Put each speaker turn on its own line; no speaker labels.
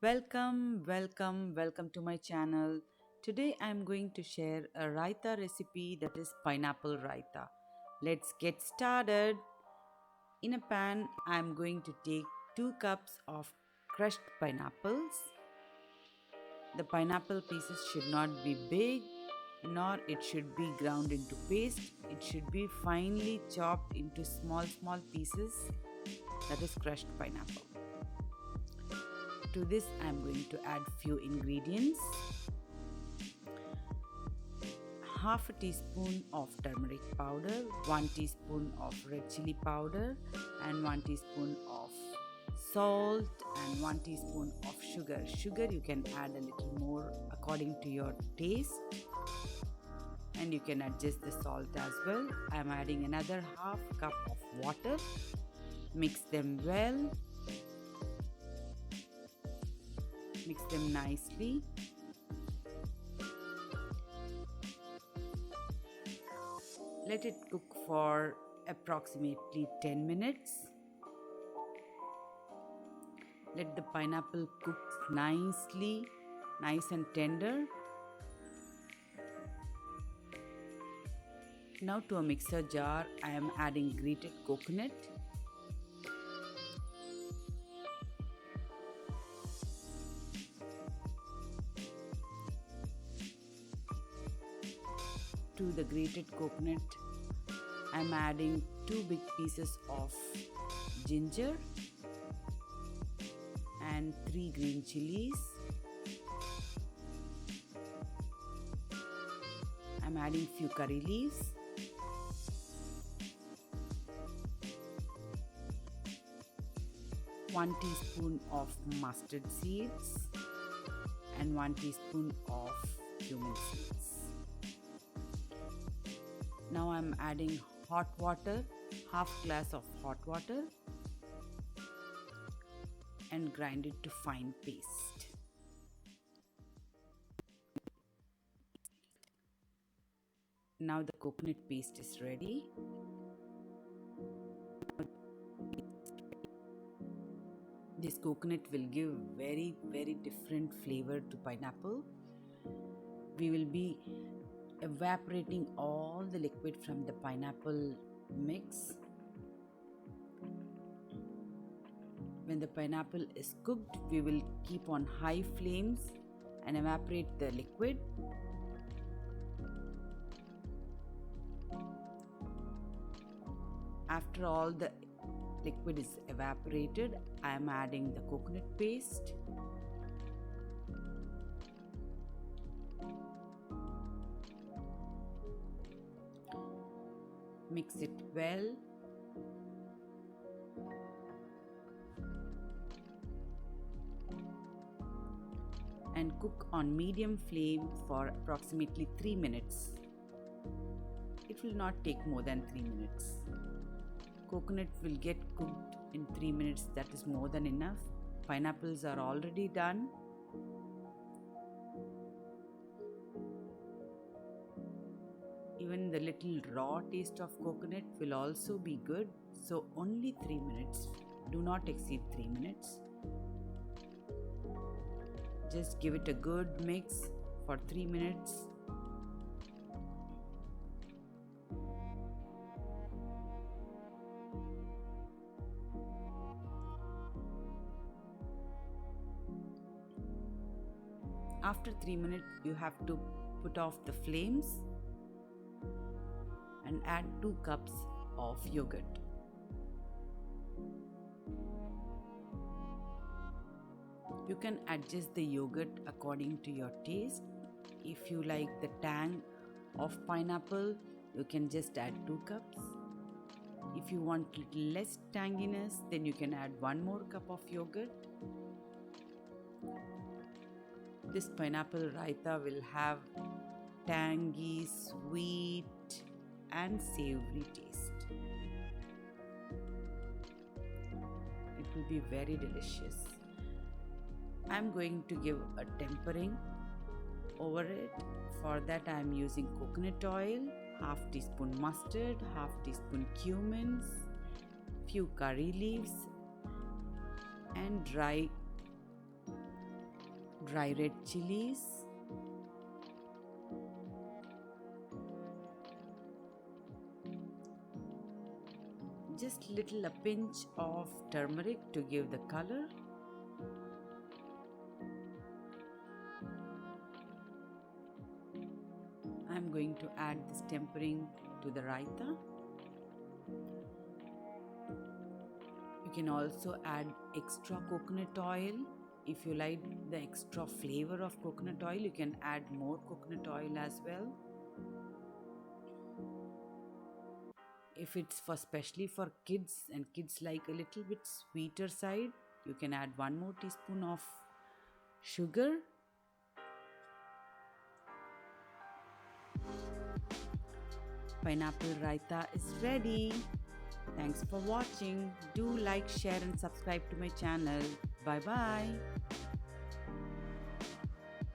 Welcome to my channel. Today I'm going to share a raita recipe, that is pineapple raita. Let's get started. In a pan, I'm going to take 2 cups of crushed pineapples. The pineapple pieces should not be big, nor it should be ground into paste. It should be finely chopped into small pieces, that is crushed pineapple. To this I'm going to add few ingredients. Half a teaspoon of turmeric powder, 1 teaspoon of red chili powder, and 1 teaspoon of salt, and 1 teaspoon of sugar. Sugar you can add a little more according to your taste, and you can adjust the salt as well. I am adding another half cup of water. Mix them well. Mix them nicely. Let it cook for approximately 10 minutes. Let the pineapple cook nicely, nice and tender. Now to a mixer jar, I am adding grated coconut. To the grated coconut, I am adding 2 big pieces of ginger and 3 green chilies. I am adding few curry leaves. One teaspoon of mustard seeds and 1 teaspoon of cumin seeds. Now I am adding hot water, half glass of hot water, and grind it to fine paste. Now the coconut paste is ready. This coconut will give very different flavor to pineapple. We will be evaporating all the liquid from the pineapple mix. When the pineapple is cooked, we will keep on high flames and evaporate the liquid. After all the liquid is evaporated, I am adding the coconut paste. Mix it well. And cook on medium flame for approximately 3 minutes. It will not take more than 3 minutes. Coconut will get cooked in 3 minutes, that is more than enough. Pineapples are already done. Even the little raw taste of coconut will also be good. So only 3 minutes. Do not exceed 3 minutes. Just give it a good mix for 3 minutes. After 3 minutes, you have to put off the flames and add 2 cups of yogurt. You can adjust the yogurt according to your taste. If you like the tang of pineapple, you can just add 2 cups. If you want little less tanginess, then you can add 1 more cup of yogurt. This pineapple raita will have tangy, sweet, and savory taste. It will be very delicious. I am going to give a tempering over it. For that I am using coconut oil, half teaspoon mustard, half teaspoon cumin, few curry leaves, and dry dry red chilies, just little a pinch of turmeric to give the color. I'm going to add this tempering to the raita. You can also add extra coconut oil. If you like the extra flavor of coconut oil, you can add more coconut oil as well. If it's for especially for kids and kids like a little bit sweeter side, you can add 1 more teaspoon of sugar. Pineapple raita is ready. Thanks for watching. Do like, share and subscribe to my channel. Bye bye.